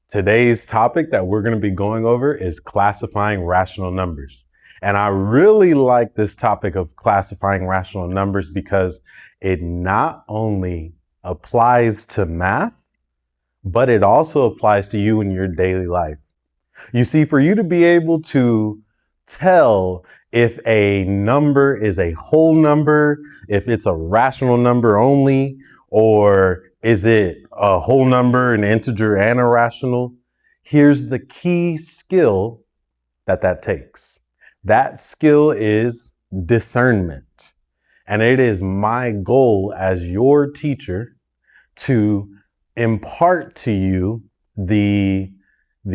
Today's topic that we're going to be going over is classifying rational numbers. And I really like this topic of classifying rational numbers because it not only applies to math, but it also applies to you in your daily life. You see, for you to be able to tell if a number is a whole number, if it's a rational number only, or is it a whole number, an integer, and a rational, here's the key skill that takes. That skill is discernment. And it is my goal as your teacher to impart to you the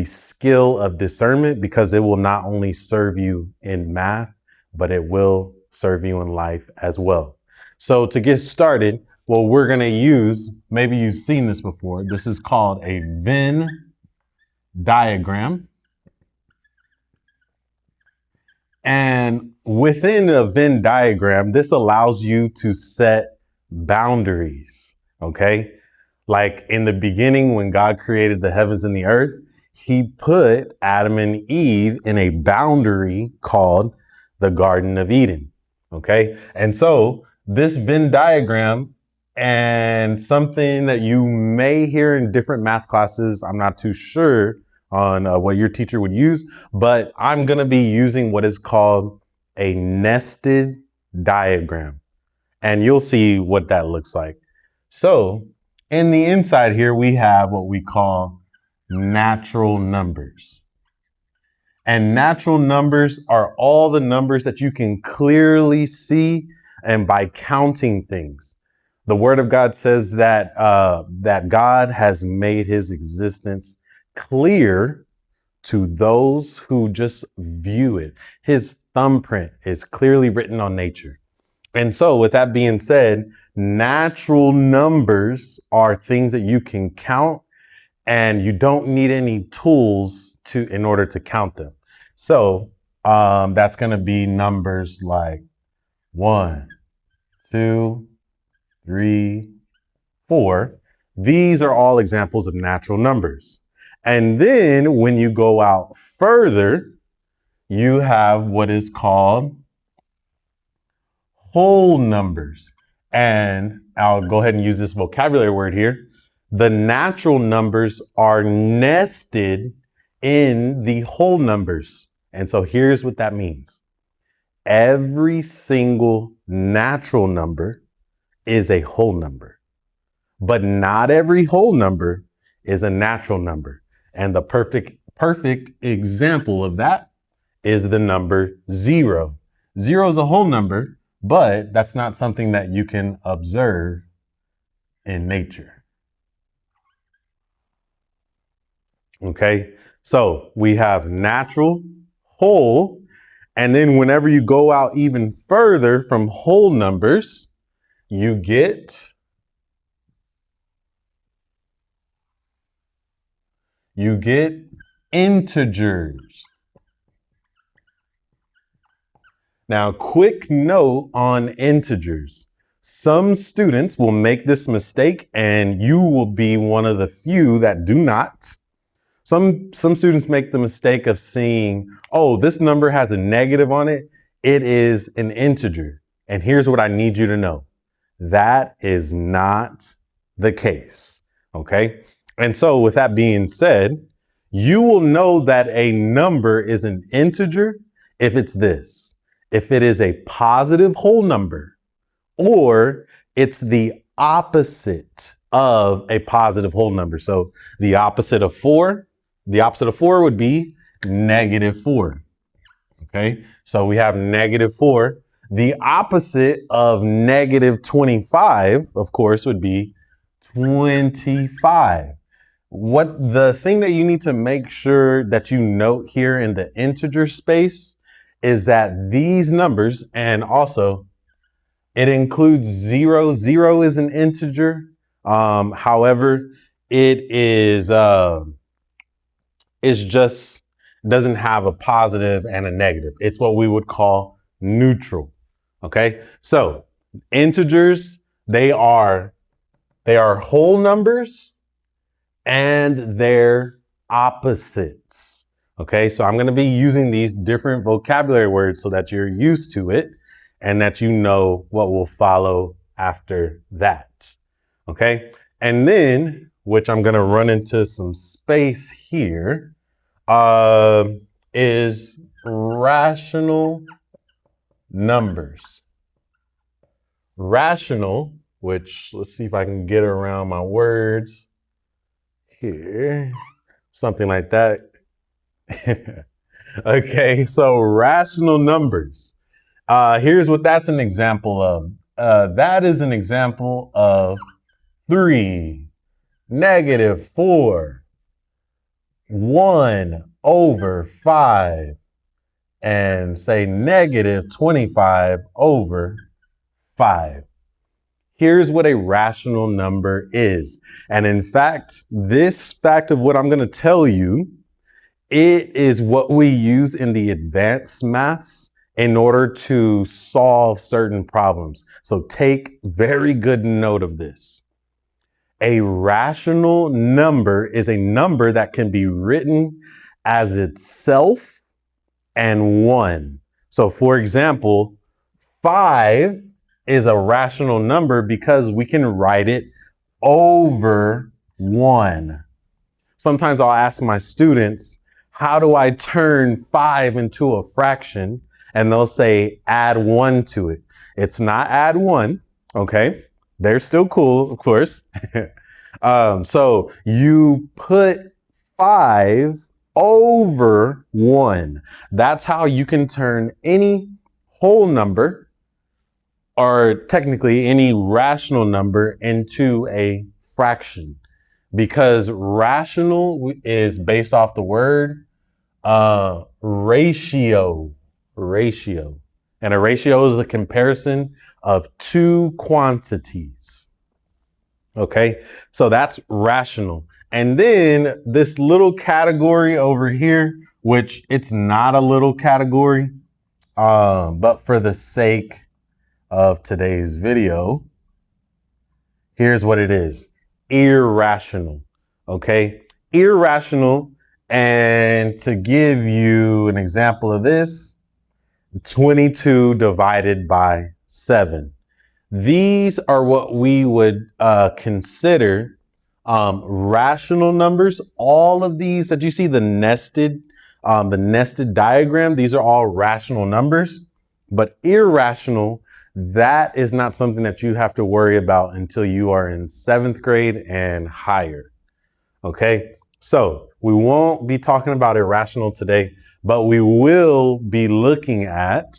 skill of discernment, because it will not only serve you in math, but it will serve you in life as well. So to get started, what we're going to use, maybe you've seen this before. This is called a Venn diagram. And within a Venn diagram, this allows you to set boundaries, okay? Like in the beginning, when God created the heavens and the earth, he put Adam and Eve in a boundary called the Garden of Eden, okay? And so this Venn diagram, and something that you may hear in different math classes, I'm not too sure on what your teacher would use, but I'm going to be using what is called a nested diagram. And you'll see what that looks like. So in the inside here, we have what we call natural numbers. And natural numbers are all the numbers that you can clearly see and by counting things. The Word of God says that that God has made his existence clear to those who just view it. His thumbprint is clearly written on nature. And so with that being said, natural numbers are things that you can count, and you don't need any tools in order to count them. So that's going to be numbers like 1, 2, 3, 4. These are all examples of natural numbers. And then when you go out further, you have what is called whole numbers. And I'll go ahead and use this vocabulary word here. The natural numbers are nested in the whole numbers. And so here's what that means. Every single natural number is a whole number, but not every whole number is a natural number. And the perfect example of that is the number 0. 0 is a whole number, but that's not something that you can observe in nature. Okay, so we have natural, whole, and then whenever you go out even further from whole numbers, you get integers. Now, quick note on integers. Some students will make this mistake, and you will be one of the few that do not. Some students make the mistake of seeing, oh, this number has a negative on it. It is an integer. And here's what I need you to know. That is not the case. Okay. And so with that being said, you will know that a number is an integer if it's this. If it is a positive whole number, or it's the opposite of a positive whole number. So the opposite of 4 would be -4. Okay, so we have -4. The opposite of -25, of course, would be 25. What the thing that you need to make sure that you note here in the integer space is that these numbers, and also it includes 0. 0 is an integer. However, it just doesn't have a positive and a negative. It's what we would call neutral. Okay, so integers, they are whole numbers and they're opposites. Okay, so I'm going to be using these different vocabulary words so that you're used to it and that you know what will follow after that. Okay, and then, which I'm going to run into some space here, is rational numbers. Rational, which let's see if I can get around my words here, something like that. Okay, so rational numbers. Here's what that's an example of. That is an example of 3, -4, 1/5, and say -25/5. Here's what a rational number is. And in fact, this fact of what I'm going to tell you, it is what we use in the advanced maths in order to solve certain problems. So take very good note of this. A rational number is a number that can be written as itself and 1. So for example, 5 is a rational number because we can write it over 1. Sometimes I'll ask my students, how do I turn 5 into a fraction? And they'll say, add 1 to it. It's not add 1, okay? They're still cool, of course. So you put 5 over 1. That's how you can turn any whole number, or technically any rational number, into a fraction. Because rational is based off the word ratio. And a ratio is a comparison of two quantities. Okay, so that's rational. And then this little category over here, which it's not a little category, but for the sake of today's video, here's what it is. Irrational. Okay, irrational. And to give you an example of this, 22 divided by 7. These are what we would consider rational numbers. All of these that you see, the nested diagram, these are all rational numbers. But irrational, that is not something that you have to worry about until you are in 7th grade and higher. Okay, so we won't be talking about irrational today, but we will be looking at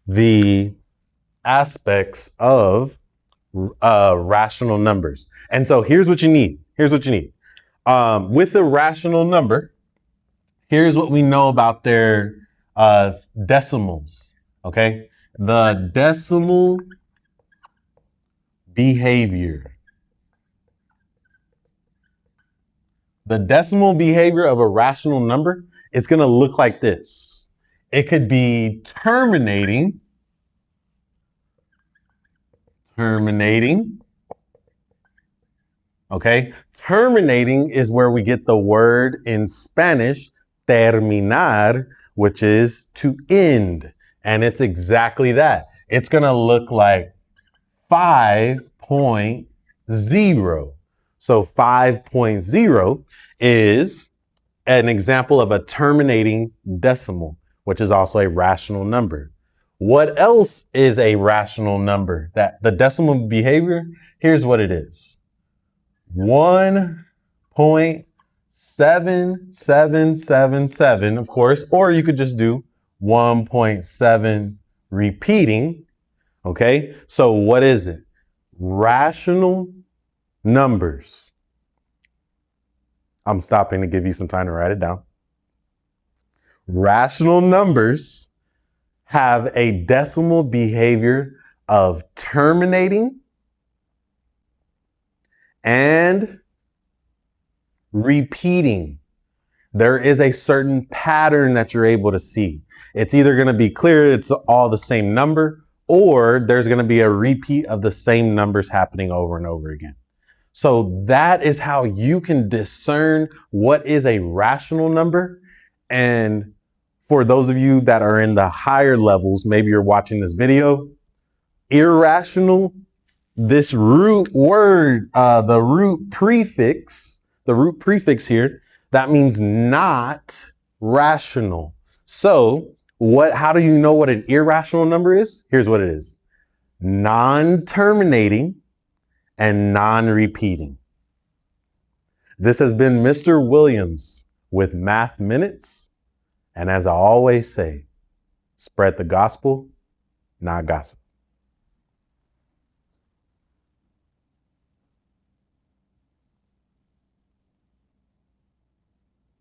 the aspects of rational numbers. And so here's what you need. With a rational number, here's what we know about their decimals. Okay, the decimal behavior. The decimal behavior of a rational number is going to look like this. It could be terminating. Okay, terminating is where we get the word in Spanish, terminar, which is to end. And it's exactly that. It's going to look like 5.0. So 5.0 is an example of a terminating decimal, which is also a rational number. What else is a rational number? That the decimal behavior, here's what it is. 1.7777, of course, or you could just do 1.7 repeating. Okay, so what is it? Rational numbers. I'm stopping to give you some time to write it down. Rational numbers have a decimal behavior of terminating and repeating. There is a certain pattern that you're able to see. It's either going to be clear, it's all the same number, or there's going to be a repeat of the same numbers happening over and over again. So that is how you can discern what is a rational number. And for those of you that are in the higher levels, maybe you're watching this video, irrational, this root word, the root prefix here, that means not rational. So how do you know what an irrational number is? Here's what it is. Non-terminating and non-repeating. This has been Mr. Williams with Math Minutes. And as I always say, spread the gospel, not gossip.